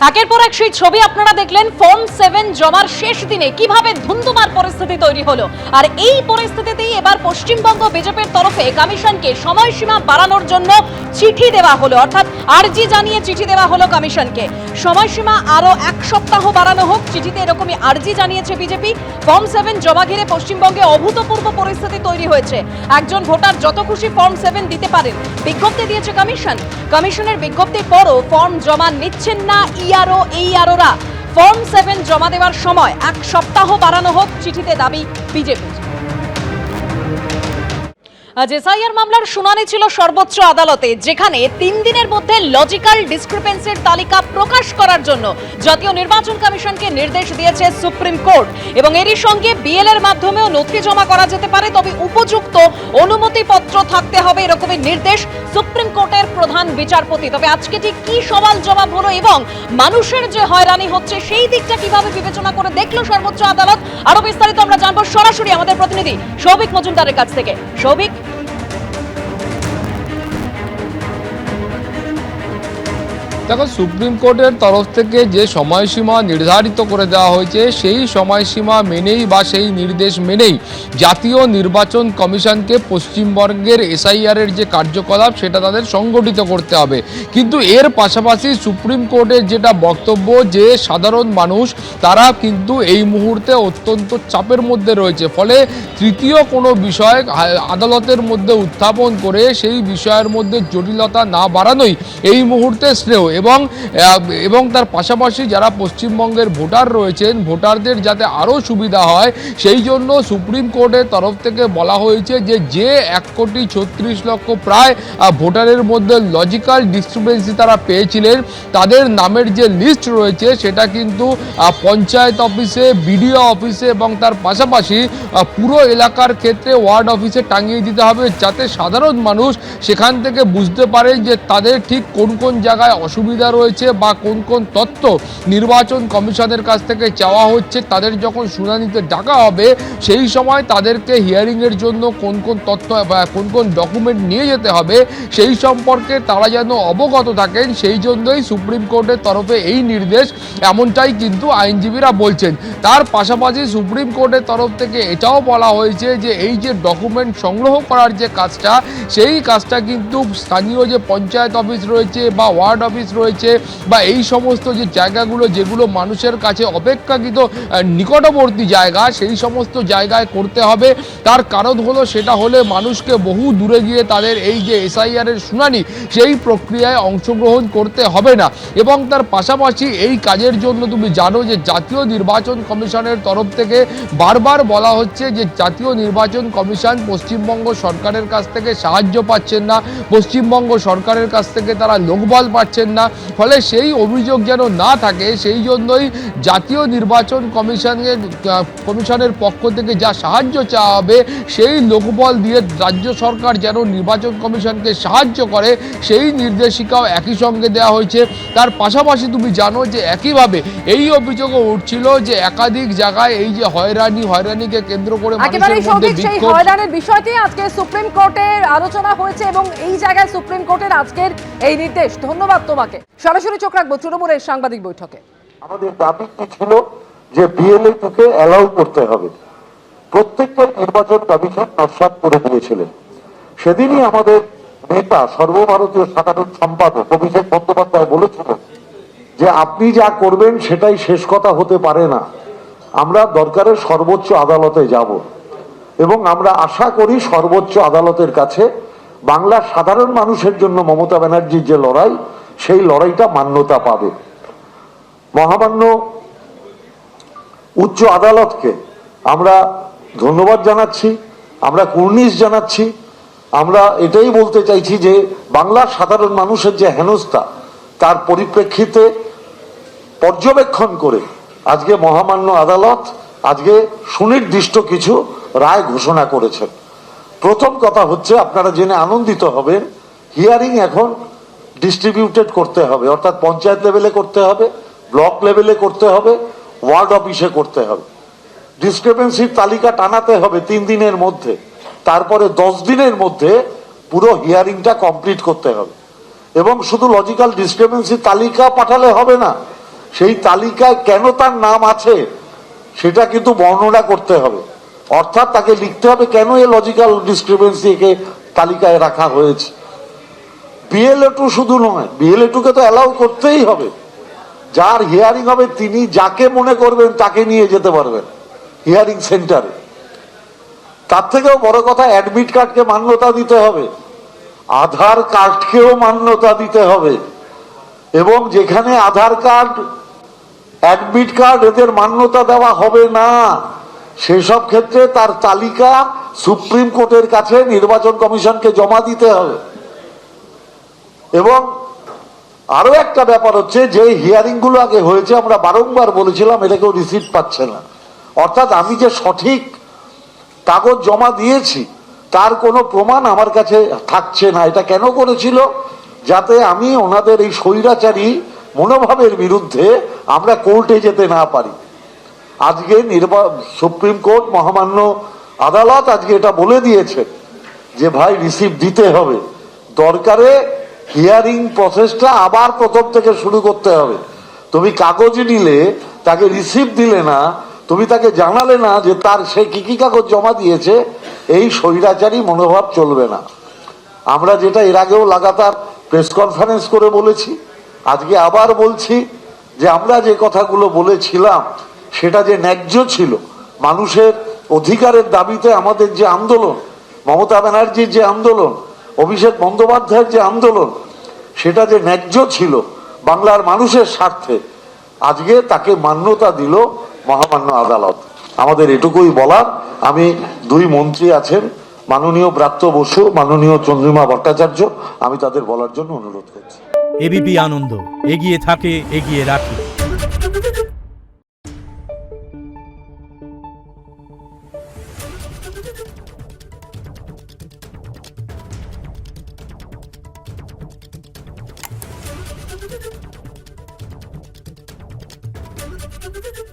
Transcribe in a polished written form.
একের পর এক সেই ছবি আপনারা দেখলেন ফর্ম 7 জমার শেষ দিনে কিভাবে ধুন্ধুমার পরিস্থিতি তৈরি হলো। আর এই পরিস্থিতিতেই এবার পশ্চিমবঙ্গ বিজেপির তরফে কমিশনকে সময়সীমা বাড়ানোর জন্য চিঠি দেওয়া হলো, অর্থাৎ আর্জি জানিয়ে চিঠি দেওয়া হলো কমিশনকে। সময়সীমা আরো এক সপ্তাহ বাড়ানো হোক, চিঠিতে এরকমই আর্জি জানিয়েছে বিজেপি। ফর্ম 7 জমা ঘিরে পশ্চিমবঙ্গে অভূতপূর্ব পরিস্থিতি তৈরি হয়েছে। একজন ভোটার যত খুশি ফর্ম 7 দিতে পারেন, বিজ্ঞপ্তি দিয়েছে কমিশন। কমিশনের বিজ্ঞপ্তির পরও ফর্ম জমা নিচ্ছেন না ইআরও এইআরওরা। ফর্ম 7 জমা দেওয়ার সময় এক সপ্তাহ বাড়ানো হোক, চিঠিতে দাবি বিজেপির। আজ এসআইআর মামলার শুনানি ছিল সর্বোচ্চ আদালতে, যেখানে 3 দিনের মধ্যে লজিক্যাল ডিসক্রিপেন্সির তালিকা প্রকাশ করার জন্য জাতীয় নির্বাচন কমিশনকে নির্দেশ দিয়েছে সুপ্রিম কোর্ট। এবং এরই সঙ্গে বিএল এর মাধ্যমেও নথি জমা করা যেতে পারে, তবে উপযুক্ত অনুমতিপত্র থাকতে হবে, এরকমই নির্দেশ সুপ্রিম কোর্টের প্রধান বিচারপতি। তবে আজকে ঠিক কি সওয়াল জবাব হলো এবং মানুষের যে হয়রানি হচ্ছে সেই দিকটা কিভাবে বিবেচনা করে দেখলো সর্বোচ্চ আদালত, আরো বিস্তারিত আমরা জানবো সরাসরি আমাদের প্রতিনিধি সৌভিক মজুমদারের কাছ থেকে। সৌভিক, দেখো, সুপ্রিম কোর্টের তরফ থেকে যে সময়সীমা নির্ধারিত করে দেওয়া হয়েছে সেই সময়সীমা মেনেই বা সেই নির্দেশ মেনেই জাতীয় নির্বাচন কমিশনকে পশ্চিমবঙ্গের এসআইআরের যে কার্যকলাপ সেটা তাদের সংগঠিত করতে হবে। কিন্তু এর পাশাপাশি সুপ্রিম কোর্টের যেটা বক্তব্য যে সাধারণ মানুষ তারা কিন্তু এই মুহূর্তে অত্যন্ত চাপের মধ্যে রয়েছে, ফলে তৃতীয় কোনো বিষয় আদালতের মধ্যে উত্থাপন করে সেই বিষয়ের মধ্যে জটিলতা না বাড়ানোই এই মুহূর্তে শ্রেয়। এবং তার পাশাপাশি যারা পশ্চিমবঙ্গের ভোটার রয়েছেন, ভোটারদের যাতে আরও সুবিধা হয় সেই জন্য সুপ্রিম কোর্টের তরফ থেকে বলা হয়েছে যে 1,36,00,000 প্রায় ভোটারের মধ্যে লজিক্যাল ডিসক্রিপেন্সি তারা পেয়েছিলেন, তাদের নামের যে লিস্ট রয়েছে সেটা কিন্তু পঞ্চায়েত অফিসে, বিডিও অফিসে এবং তার পাশাপাশি পুরো এলাকার ক্ষেত্রে ওয়ার্ড অফিসে টাঙিয়ে দিতে হবে, যাতে সাধারণ মানুষ সেখান থেকে বুঝতে পারে যে তাদের ঠিক কোন কোন জায়গায় অসুবিধা রয়েছে বা কোন কোন তথ্য নির্বাচন কমিশনের কাছ থেকে চাওয়া হচ্ছে। তাদের যখন শুনানিতে ডাকা হবে সেই সময় তাদেরকে হিয়ারিংয়ের জন্য কোন কোন তথ্য বা কোন কোন ডকুমেন্ট নিয়ে যেতে হবে সেই সম্পর্কে তারা যেন অবগত থাকেন, সেই জন্যই সুপ্রিম কোর্টের তরফে এই নির্দেশ, এমনটাই কিন্তু আইনজীবীরা বলছেন। তার পাশাপাশি সুপ্রিম কোর্টের তরফ থেকে এটাও বলা হয়েছে যে এই যে ডকুমেন্ট সংগ্রহ করার যে কাজটা, সেই কাজটা কিন্তু স্থানীয় যে পঞ্চায়েত অফিস রয়েছে বা ওয়ার্ড অফিস রয়েছে বা এই সমস্ত যে জায়গাগুলো যেগুলো মানুষের কাছে অপেক্ষাকৃত নিকটবর্তী জায়গা, সেই সমস্ত জায়গায় করতে হবে। তার কারণ হলো সেটা হলে মানুষকে বহু দূরে গিয়ে তাদের এই যে এসআইআরের শুনানি সেই প্রক্রিয়ায় অংশগ্রহণ করতে হবে না। এবং তার পাশাপাশি এই কাজের জন্য তুমি জানো যে জাতীয় নির্বাচন কমিশনের তরফ থেকে বারবার বলা হচ্ছে যে জাতীয় নির্বাচন কমিশন পশ্চিমবঙ্গ সরকারের কাছ থেকে সাহায্য পাচ্ছেন না, পশ্চিমবঙ্গ সরকারের কাছ থেকে তারা লোকবল পাচ্ছেন না, ফলে সেই অভিযোগ যেন না থাকে সেই জন্যই জাতীয় নির্বাচন কমিশনের পক্ষ থেকে যা সাহায্য চাওয়া হবে সেই লোকবল দিয়ে রাজ্য সরকার যেন নির্বাচন কমিশনকে সাহায্য করে সেই নির্দেশিকাও একই সঙ্গে দেওয়া হয়েছে। তার পাশাপাশি তুমি জানো যে একইভাবে এই অভিযোগও উঠছিল যে একাধিক জায়গায় এই যে হয়রানিকে কেন্দ্র করে মানুষের মধ্যে বিক্ষোভ, হয়রানির বিষয়টি আজকে সুপ্রিম কোর্টের আলোচনা হয়েছে এবং এই জায়গায় সুপ্রিম কোর্টের আজকের এই নির্দেশ। ধন্যবাদ তোমাকে। সরাসরি চোখ রাখবো তৃণমূলের সাংবাদিক বৈঠকে। আমাদের দাবি কি ছিল যে বিএলএ কে অ্যালাউ করতে হবে, প্রত্যেকটা নির্বাচন কমিশন নস্যাৎ করে দিয়েছিলেন। সেদিনই আমাদের নেতা সর্বভারতীয় সাধারণ সম্পাদক অভিষেক বন্দ্যোপাধ্যায় বলেছিলেন যে আপনি যা করবেন সেটাই শেষ কথা হতে পারে না, আমরা দরকারে সর্বোচ্চ আদালতে যাব এবং আমরা আশা করি সর্বোচ্চ আদালতের কাছে বাংলার সাধারণ মানুষের জন্য মমতা ব্যানার্জির যে লড়াই, সেই লড়াইটা মান্যতা পাবে। মহামান্য উচ্চ আদালতকে আমরা ধন্যবাদ জানাচ্ছি, আমরা কুর্নিশ জানাচ্ছি। আমরা এটাই বলতে চাইছি যে বাংলার সাধারণ মানুষের যে হেনস্থা তার পরিপ্রেক্ষিতে পর্যবেক্ষণ করে আজকে মহামান্য আদালত আজকে সুনির্দিষ্ট কিছু রায় ঘোষণা করেছেন। প্রথম কথা হচ্ছে, আপনারা জেনে আনন্দিত হবেন, হিয়ারিং এখন ডিস্ট্রিবিউটেড করতে হবে, অর্থাৎ পঞ্চায়েত লেভেলে করতে হবে, ব্লক লেভেলে করতে হবে, ওয়ার্ড অফিসে করতে হবে। ডিসক্রিপেন্সির তালিকা টানাতে হবে 3 দিনের মধ্যে, তারপরে 10 দিনের মধ্যে পুরো হিয়ারিংটা কমপ্লিট করতে হবে। এবং শুধু লজিক্যাল ডিসক্রিপেন্সির তালিকা পাঠালে হবে না, সেই তালিকায় কেন তার নাম আছে সেটা কিন্তু বর্ণনা করতে হবে। অর্থাৎ তাকে লিখতে হবে কেন এই লজিক্যাল ডিসক্রিপেন্সি কে তালিকায় রাখা হয়েছে। বিএলএ2 শুধু নয়, বিএলএ2 কে তো অ্যালাউ করতেই হবে। যার হিয়ারিং হবে তিনি যাকে মনে করবেন তাকে নিয়ে যেতে পারবেন হিয়ারিং সেন্টারে। তার থেকেও বড় কথা, অ্যাডমিট কার্ডকে মান্যতা দিতে হবে, আধার কার্ডকেও মান্যতা দিতে হবে, এবং যেখানে আধার কার্ড, অ্যাডমিট কার্ড এদের মান্যতা দেওয়া হবে না সেসব ক্ষেত্রে তার তালিকা সুপ্রিম কোর্টের কাছে নির্বাচন কমিশনকে জমা দিতে হবে। এবং আরো একটা ব্যাপার হচ্ছে, যে হিয়ারিং গুলো আগে হয়েছে আমরা বারংবার বলেছিলাম এটা কেউ রিসিপ্ট পাচ্ছে না। অর্থাৎ আমি যে সঠিক কাগজ জমা দিয়েছি তার কোনো প্রমাণ আমার কাছে থাকছে না। এটা কেন করেছিল? যাতে আমি ওনাদের এই স্বৈরাচারী মনোভাবের বিরুদ্ধে আমরা কোর্টে যেতে না পারি। আজকে সুপ্রিম কোর্ট মহামান্য আদালত আজকে এটা বলে দিয়েছে যে ভাই রিসিপ্ট দিতে হবে, দরকারে হিয়ারিং প্রসেসটা আবার প্রথম থেকে শুরু করতে হবে। তুমি কাগজ নিলে তাকে রিসিপ্ট দিলে না, তুমি তাকে জানালে না যে তার সে কি কি কাগজ জমা দিয়েছে, এই স্বৈরাচারী মনোভাব চলবে না। আমরা যেটা এর আগেও লাগাতার প্রেস কনফারেন্স করে বলেছি, আজকে আবার বলছি যে আমরা যে কথাগুলো বলেছিলাম সেটা যে ন্যায্য ছিল, মানুষের অধিকারের দাবিতে আমাদের যে আন্দোলন, মমতা ব্যানার্জির যে আন্দোলন, অভিষেক বন্দ্যোপাধ্যায়ের যে আন্দোলন, সেটা যে ন্যায্য ছিল বাংলার মানুষের স্বার্থে, আজকে তাকে মান্যতা দিল মহামান্য আদালত। আমাদের এটুকুই বলার। আমি দুই মন্ত্রী আছেন, মাননীয় ব্রাত্য বসু, মাননীয় চন্দ্রিমা ভট্টাচার্য, আমি তাদের বলার জন্য অনুরোধ করছি। এবিপি আনন্দ, এগিয়ে থাকে, এগিয়ে রাখে। Thank you.